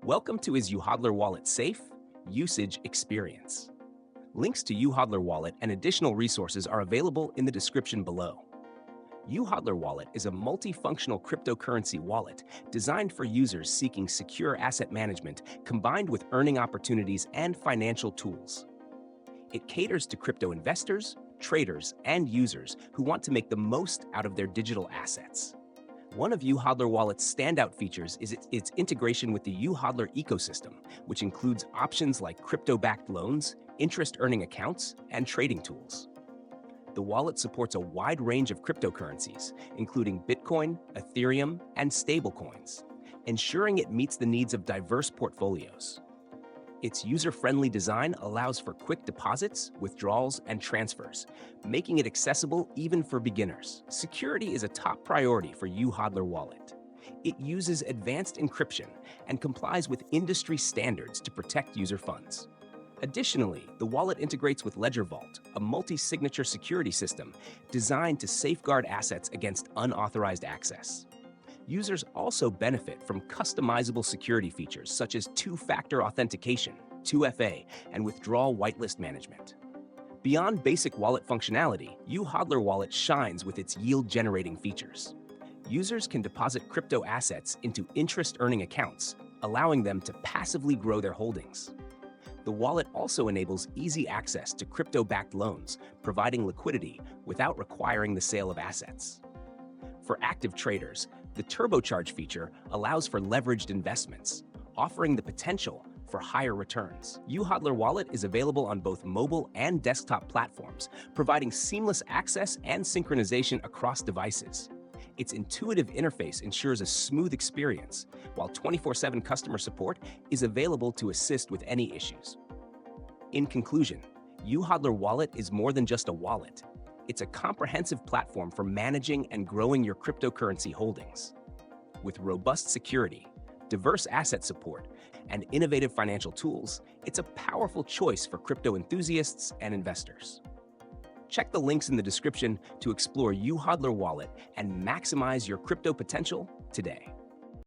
Welcome to Is YouHodler Wallet Safe? Usage Experience. Links to YouHodler Wallet and additional resources are available in the description below. YouHodler Wallet is a multifunctional cryptocurrency wallet designed for users seeking secure asset management combined with earning opportunities and financial tools. It caters to crypto investors, traders, and users who want to make the most out of their digital assets. One of YouHodler Wallet's standout features is its integration with the YouHodler ecosystem, which includes options like crypto-backed loans, interest-earning accounts, and trading tools. The wallet supports a wide range of cryptocurrencies, including Bitcoin, Ethereum, and stablecoins, ensuring it meets the needs of diverse portfolios. Its user-friendly design allows for quick deposits, withdrawals, and transfers, making it accessible even for beginners. Security is a top priority for YouHodler Wallet. It uses advanced encryption and complies with industry standards to protect user funds. Additionally, the wallet integrates with Ledger Vault, a multi-signature security system designed to safeguard assets against unauthorized access. Users also benefit from customizable security features such as two-factor authentication, 2FA, and withdrawal whitelist management. Beyond basic wallet functionality, YouHodler Wallet shines with its yield-generating features. Users can deposit crypto assets into interest-earning accounts, allowing them to passively grow their holdings. The wallet also enables easy access to crypto-backed loans, providing liquidity without requiring the sale of assets. For active traders, the turbocharge feature allows for leveraged investments, offering the potential for higher returns. YouHodler Wallet is available on both mobile and desktop platforms, providing seamless access and synchronization across devices. Its intuitive interface ensures a smooth experience, while 24/7 customer support is available to assist with any issues. In conclusion, YouHodler Wallet is more than just a wallet. It's a comprehensive platform for managing and growing your cryptocurrency holdings. With robust security, diverse asset support, and innovative financial tools, it's a powerful choice for crypto enthusiasts and investors. Check the links in the description to explore YouHodler Wallet and maximize your crypto potential today.